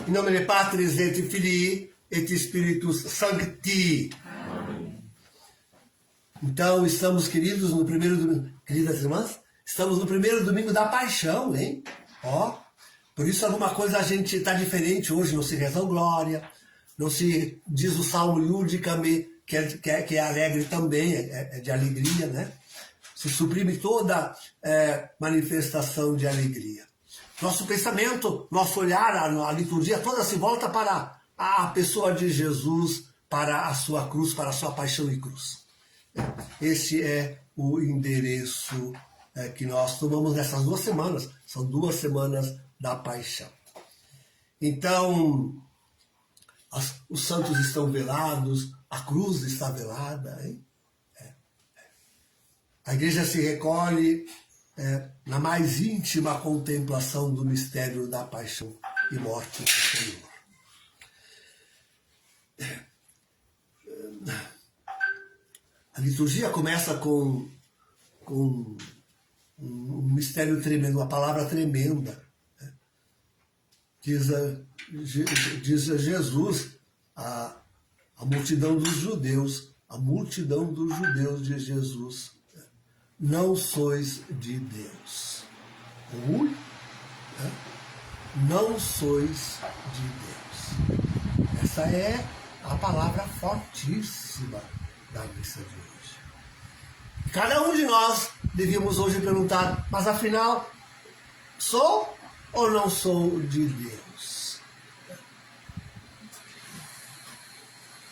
In nomine Patris et Filii et Spiritus Sancti. Então, estamos, queridos, no primeiro domingo. Queridas irmãs, estamos no primeiro domingo da Paixão, hein? Ó, por isso alguma coisa a gente está diferente hoje, não se reza o glória, não se diz o Salmo Iudicame, que é alegre também, é de alegria, né? Se suprime toda manifestação de alegria. Nosso pensamento, nosso olhar, a liturgia toda se volta para a pessoa de Jesus, para a sua cruz, para a sua paixão e cruz. Este é o endereço que nós tomamos nessas 2 semanas. São 2 semanas da paixão. Então, os santos estão velados, a cruz está velada. Hein? A igreja se recolhe na mais íntima contemplação do mistério da paixão e morte do Senhor. A liturgia começa com um mistério tremendo, uma palavra tremenda. Diz Jesus, a multidão dos judeus, diz Jesus, não sois de Deus. Ui, não sois de Deus. Essa é a palavra fortíssima da missa de hoje. Cada um de nós devíamos hoje perguntar, mas afinal, sou ou não sou de Deus?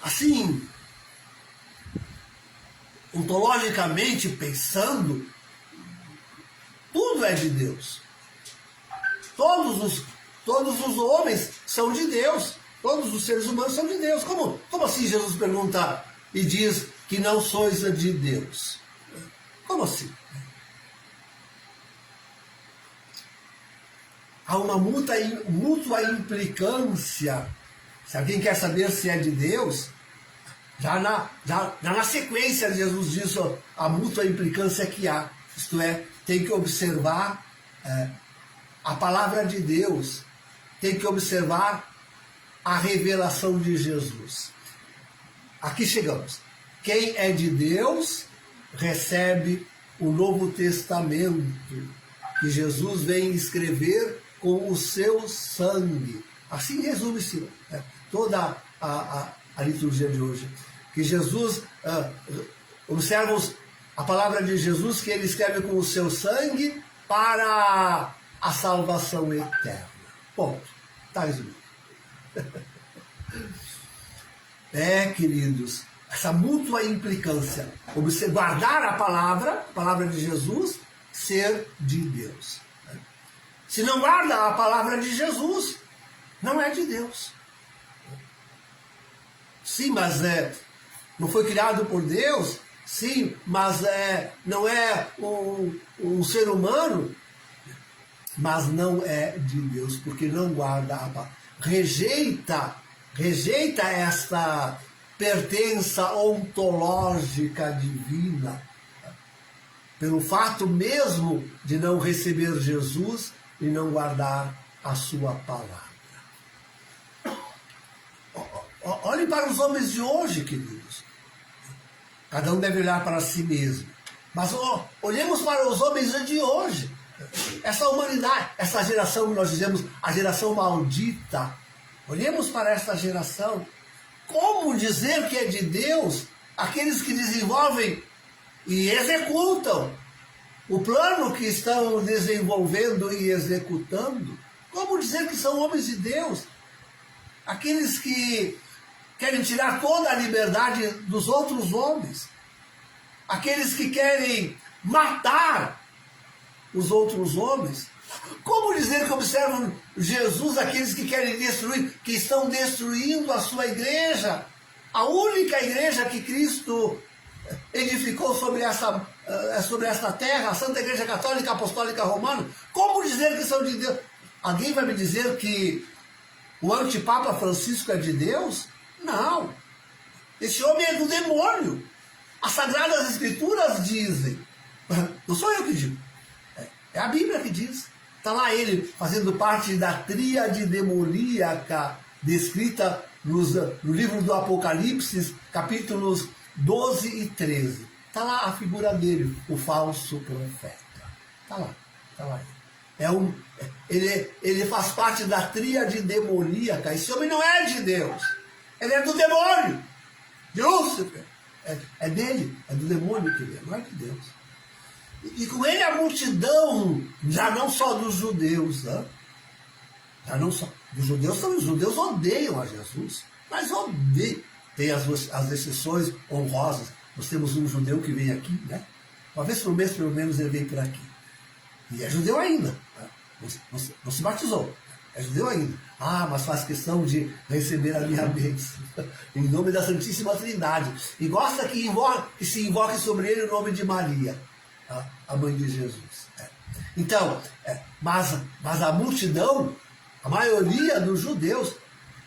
Assim, ontologicamente pensando, tudo é de Deus. Todos os homens são de Deus. Todos os seres humanos são de Deus. Como assim Jesus pergunta e diz que não sois de Deus? Como assim? Há uma mútua implicância. Se alguém quer saber se é de Deus, já na sequência Jesus diz a mútua implicância que há. Isto é, tem que observar a palavra de Deus, tem que observar a revelação de Jesus. Aqui chegamos. Quem é de Deus recebe o Novo Testamento, que Jesus vem escrever com o seu sangue. Assim resume-se toda a liturgia de hoje. Que Jesus, observamos a palavra de Jesus, que ele escreve com o seu sangue para a salvação eterna. Ponto. Está resumido. Queridos, essa mútua implicância, guardar a palavra de Jesus, ser de Deus. Se não guarda a palavra de Jesus, não é de Deus. Sim, mas não foi criado por Deus? Sim, mas não é um ser humano? Mas não é de Deus, porque não guarda a palavra. Rejeita esta pertença ontológica divina, pelo fato mesmo de não receber Jesus e não guardar a sua palavra. Olhe para os homens de hoje, queridos. Cada um deve olhar para si mesmo. Mas olhemos para os homens de hoje. Essa humanidade, essa geração que nós dizemos, a geração maldita. Olhemos para essa geração. Como dizer que é de Deus aqueles que desenvolvem e executam o plano que estão desenvolvendo e executando? Como dizer que são homens de Deus? Aqueles que querem tirar toda a liberdade dos outros homens. Aqueles que querem matar os outros homens. Como dizer que observam Jesus aqueles que querem destruir, que estão destruindo a sua igreja? A única igreja que Cristo edificou sobre esta terra, a Santa Igreja Católica Apostólica Romana. Como dizer que são de Deus? Alguém vai me dizer que o antipapa Francisco é de Deus? Não. Esse homem é do demônio. As Sagradas Escrituras dizem. Não sou eu que digo. É a Bíblia que diz Está lá ele fazendo parte da tríade demoníaca descrita no livro do Apocalipse, capítulos 12 e 13. Está lá a figura dele, o falso profeta. Está lá, está lá. Ele faz parte da tríade demoníaca. Esse homem não é de Deus. Ele é do demônio, de Lúcifer. É dele, é do demônio que ele é, não é de Deus. E com ele a multidão, já não só dos judeus, né? Já não só dos judeus, os judeus odeiam a Jesus, mas odeiam. Tem as exceções honrosas. Nós temos um judeu que vem aqui, né? Uma vez por mês, pelo menos, ele vem por aqui. E é judeu ainda. Né? Não se batizou. É judeu ainda. Ah, mas faz questão de receber a minha bênção. Em nome da Santíssima Trindade. E gosta que se invoque sobre ele o nome de Maria, a mãe de Jesus. Então, mas a multidão, a maioria dos judeus,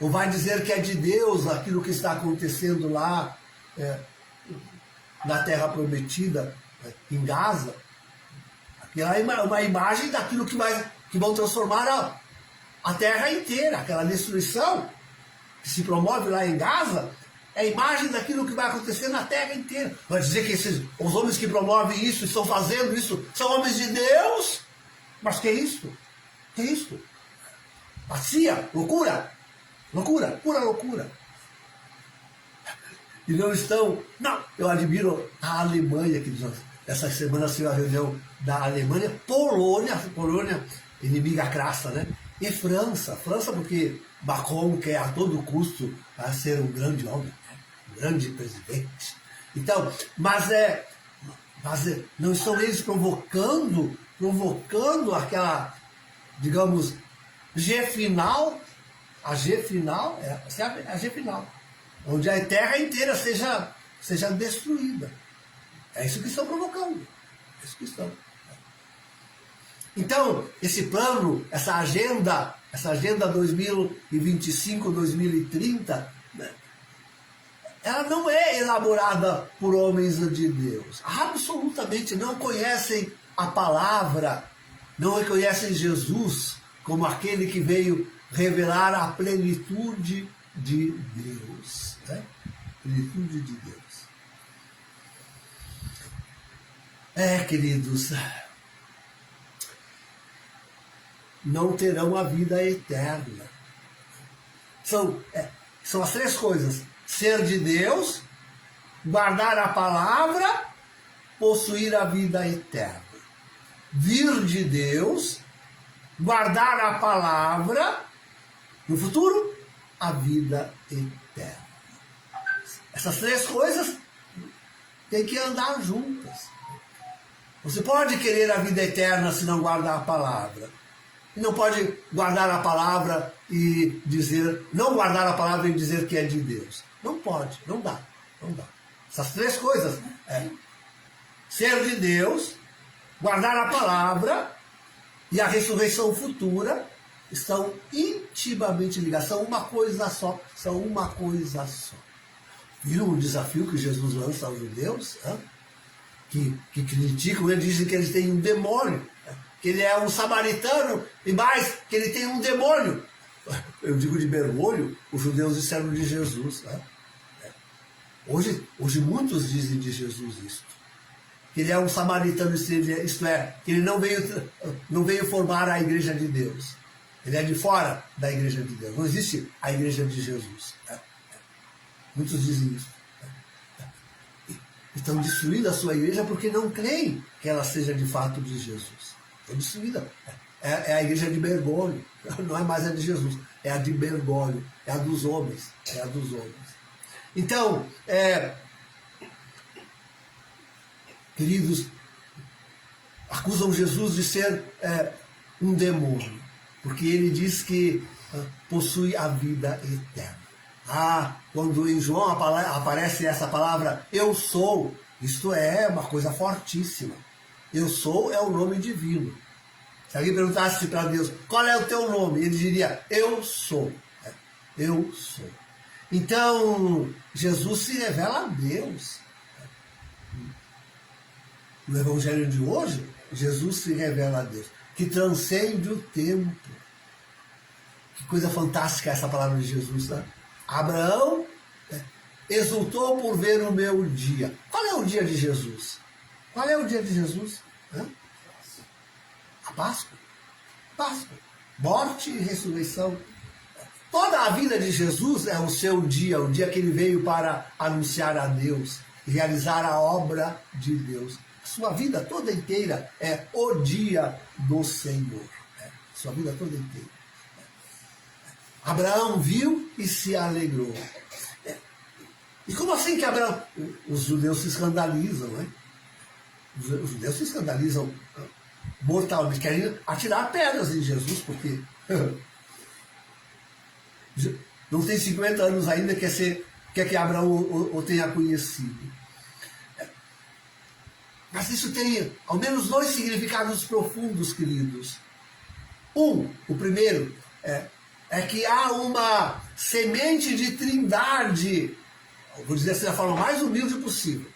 ou vai dizer que é de Deus aquilo que está acontecendo lá na Terra Prometida, em Gaza. Aquela é uma imagem daquilo que vão transformar a terra inteira. Aquela destruição que se promove lá em Gaza é a imagem daquilo que vai acontecer na terra inteira. Vai dizer que os homens que promovem isso, estão fazendo isso, são homens de Deus? Mas que é isso? Que é isso? Bacia, loucura, loucura, pura loucura. E não estão... Não, eu admiro a Alemanha, que essa semana saiu a reunião da Alemanha, Polônia, inimiga crassa, né? E França porque Macron quer a todo custo ser um grande homem, um grande presidente. Então, mas não estão eles provocando aquela, digamos, G final, a G final, a G final, onde a terra inteira seja destruída. É isso que estão provocando. É isso que estão. Então, esse plano, essa agenda 2025, 2030, né, ela não é elaborada por homens de Deus. Absolutamente não conhecem a palavra, não reconhecem Jesus como aquele que veio revelar a plenitude de Deus. Né? Plenitude de Deus. Queridos, não terão a vida eterna. São as três coisas: ser de Deus, guardar a palavra, possuir a vida eterna. Vir de Deus, guardar a palavra, no futuro, a vida eterna. Essas três coisas têm que andar juntas. Você pode querer a vida eterna se não guardar a palavra. E não pode guardar a palavra e dizer, não guardar a palavra e dizer que é de Deus. Não pode, não dá. Essas três coisas, ser de Deus, guardar a palavra e a ressurreição futura estão intimamente ligadas, são uma coisa só. Viram o desafio que Jesus lança aos judeus? Que criticam, eles dizem que eles têm um demônio, que ele é um samaritano, e mais, que ele tem um demônio. Eu digo de mergulho, os judeus disseram de Jesus. Hoje muitos dizem de Jesus isso. Que ele é um samaritano, isto é, que ele não veio formar a igreja de Deus. Ele é de fora da igreja de Deus. Não existe a igreja de Jesus. Muitos dizem isso. Estão destruindo a sua igreja porque não creem que ela seja de fato de Jesus. Estão destruída. É a igreja de Bergoglio. Não é mais a de Jesus. É a de Bergoglio. É a dos homens. Então, queridos, acusam Jesus de ser um demônio. Porque ele diz que possui a vida eterna. Quando em João aparece essa palavra, eu sou, isto é uma coisa fortíssima. Eu sou é o nome divino. Se alguém perguntasse para Deus, qual é o teu nome? Ele diria, eu sou. Eu sou. Então, Jesus se revela a Deus. No Evangelho de hoje, Jesus se revela a Deus. que transcende o tempo. Que coisa fantástica essa palavra de Jesus, né? Abraão exultou por ver o meu dia. Qual é o dia de Jesus? Qual é o dia de Jesus? A Páscoa. Páscoa. Morte e ressurreição. Toda a vida de Jesus é o seu dia, o dia que ele veio para anunciar a Deus, realizar a obra de Deus. Sua vida toda inteira é o dia do Senhor. Sua vida toda inteira. Abraão viu e se alegrou. E como assim que Abraão... Os judeus se escandalizam, né? Os judeus se escandalizam mortalmente, querem atirar pedras em Jesus, porque não tem 50 anos ainda, quer que Abraão o tenha conhecido. Mas isso tem ao menos dois significados profundos, queridos. O primeiro é que há uma semente de trindade, vou dizer assim da forma mais humilde possível.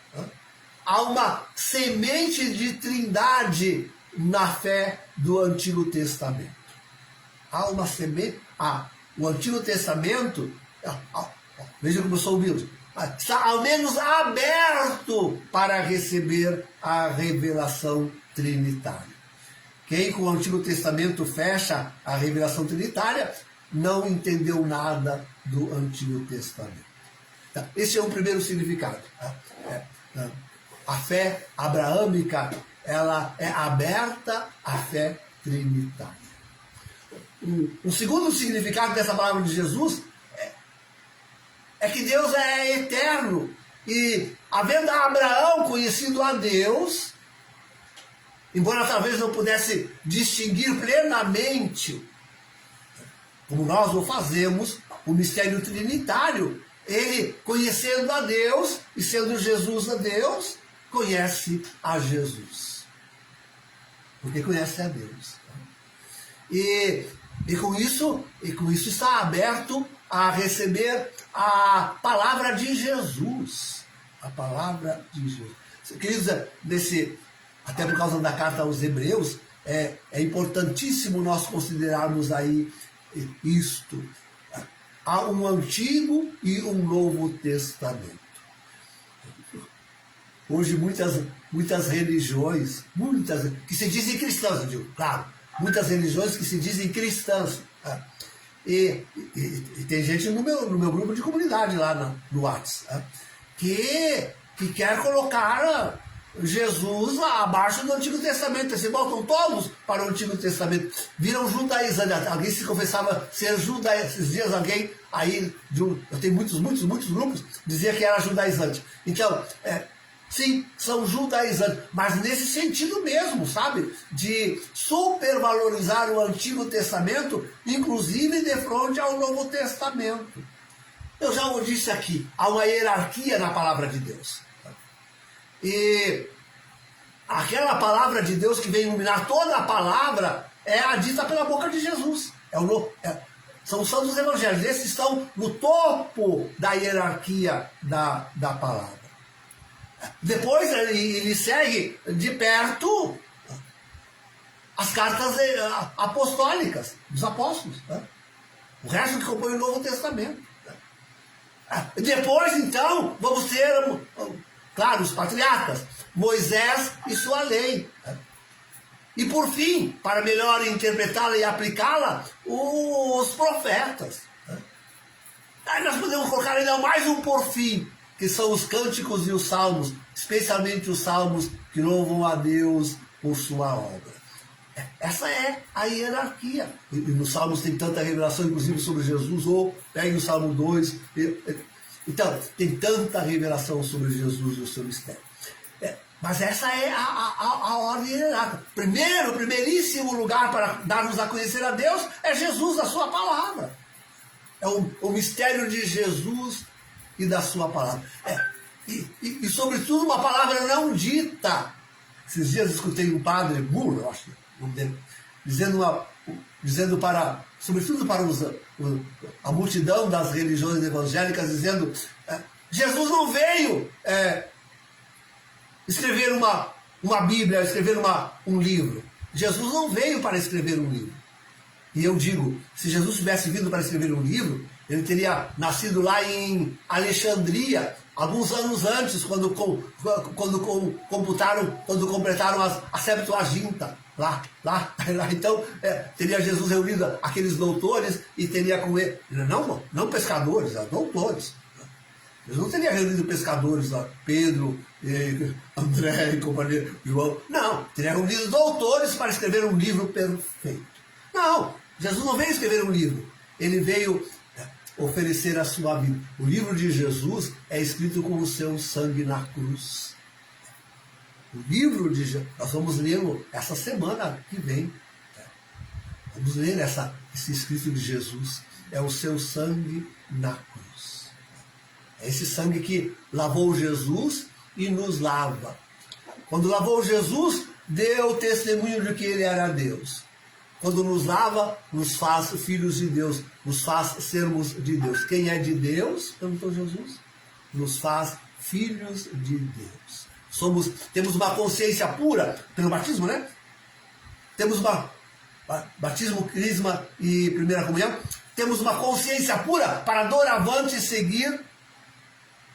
Há uma semente de trindade na fé do Antigo Testamento. Há uma semente. O Antigo Testamento, veja como eu sou humilde, está ao menos aberto para receber a revelação trinitária. Quem com o Antigo Testamento fecha a revelação trinitária não entendeu nada do Antigo Testamento. Tá? Esse é o primeiro significado. A fé abraâmica, ela é aberta à fé trinitária. O segundo significado dessa palavra de Jesus é que Deus é eterno. E havendo Abraão conhecido a Deus, embora talvez não pudesse distinguir plenamente, como nós o fazemos, o mistério trinitário, ele, conhecendo a Deus e sendo Jesus a Deus, conhece a Jesus. Porque conhece a Deus. E com isso está aberto a receber a palavra de Jesus. A palavra de Jesus. Queridos, até por causa da carta aos Hebreus, é importantíssimo nós considerarmos aí isto. Há um Antigo e um Novo Testamento. Hoje muitas religiões, que se dizem cristãs, eu digo, claro, muitas religiões que se dizem cristãs. E tem gente no meu grupo de comunidade lá no WhatsApp, que quer colocar Jesus abaixo do Antigo Testamento. Eles se voltam todos para o Antigo Testamento. Viram judaizantes. Alguém se confessava ser judaizante. Esses dias alguém aí, eu tenho muitos grupos, dizia que era judaizante. Então, sim, são judaizantes, mas nesse sentido mesmo, sabe? De supervalorizar o Antigo Testamento, inclusive de frente ao Novo Testamento. Eu já o disse aqui, há uma hierarquia na palavra de Deus. E aquela palavra de Deus que vem iluminar toda a palavra é a dita pela boca de Jesus. São os santos evangelhos, esses estão no topo da hierarquia da palavra. Depois ele segue de perto as cartas apostólicas dos apóstolos, né? O resto que compõe o Novo Testamento. Depois, então, vamos ter, claro, os patriarcas, Moisés e sua lei. E por fim, para melhor interpretá-la e aplicá-la, os profetas. Aí nós podemos colocar ainda mais um por fim, que são os cânticos e os salmos, especialmente os salmos que louvam a Deus por sua obra. Essa é a hierarquia. E nos salmos tem tanta revelação, inclusive sobre Jesus, ou pegue o Salmo 2. Então, tem tanta revelação sobre Jesus e o seu mistério. Mas essa é a ordem hierárquica. Primeiríssimo lugar para darmos a conhecer a Deus é Jesus, a sua palavra. É o mistério de Jesus e da sua palavra. E sobretudo, uma palavra não dita. Esses dias escutei um padre burro, eu acho, dizendo sobretudo para a multidão das religiões evangélicas, dizendo: Jesus não veio escrever uma Bíblia, escrever um livro. Jesus não veio para escrever um livro. E eu digo, se Jesus tivesse vindo para escrever um livro, ele teria nascido lá em Alexandria, alguns anos antes, quando completaram a Septuaginta, lá. Então, teria Jesus reunido aqueles doutores e teria com ele, não pescadores, doutores. Jesus não teria reunido pescadores lá, Pedro, André e companhia, João. Não, teria reunido doutores para escrever um livro perfeito. Não, Jesus não veio escrever um livro, ele veio oferecer a sua vida. O livro de Jesus é escrito com o seu sangue na cruz. O livro de Jesus, nós vamos ler essa semana que vem. Vamos ler esse escrito de Jesus. É o seu sangue na cruz. É esse sangue que lavou Jesus e nos lava. Quando lavou Jesus, deu testemunho de que ele era Deus. Quando nos lava, nos faz filhos de Deus, nos faz sermos de Deus. Quem é de Deus, perguntou Jesus, nos faz filhos de Deus. Temos uma consciência pura pelo batismo, né? Temos batismo, crisma e primeira comunhão. Temos uma consciência pura para doravante seguir,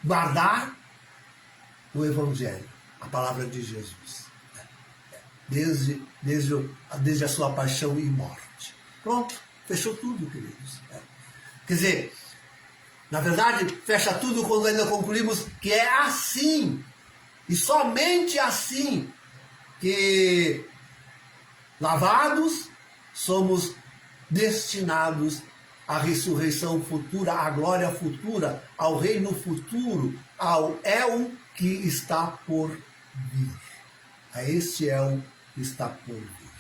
guardar o Evangelho, a palavra de Jesus. Desde a sua paixão e morte. Pronto, fechou tudo, queridos. Quer dizer, na verdade, fecha tudo quando ainda concluímos que é assim, e somente assim, que lavados, somos destinados à ressurreição futura, à glória futura, ao reino futuro, ao El que está por vir. A este El que está por vir.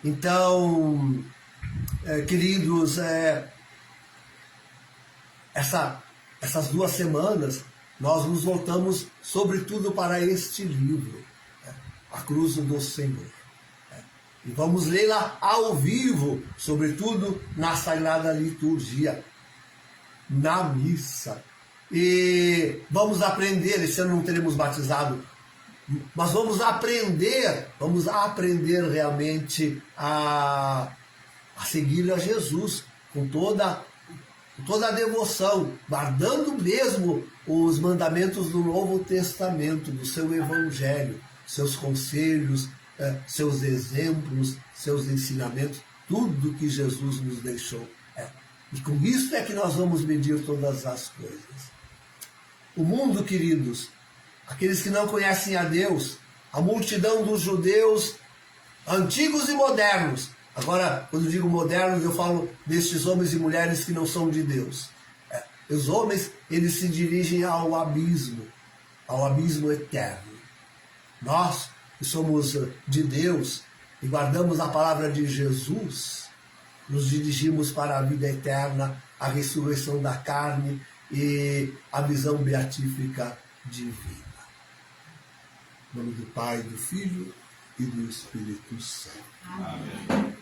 Então, queridos, essas 2 semanas nós nos voltamos sobretudo para este livro, A Cruz do Senhor. E vamos lê-la ao vivo, sobretudo na Sagrada Liturgia, na missa. E vamos aprender, esse ano não teremos batizado, mas vamos aprender realmente a seguir a Jesus com toda a devoção, guardando mesmo os mandamentos do Novo Testamento, do seu Evangelho, seus conselhos, seus exemplos, seus ensinamentos, tudo que Jesus nos deixou. E com isso é que nós vamos medir todas as coisas. O mundo, queridos, aqueles que não conhecem a Deus, a multidão dos judeus antigos e modernos. Agora, quando digo modernos, eu falo destes homens e mulheres que não são de Deus. Os homens, eles se dirigem ao abismo eterno. Nós, que somos de Deus e guardamos a palavra de Jesus, nos dirigimos para a vida eterna, a ressurreição da carne e a visão beatífica divina. Em nome do Pai, do Filho e do Espírito Santo. Amém.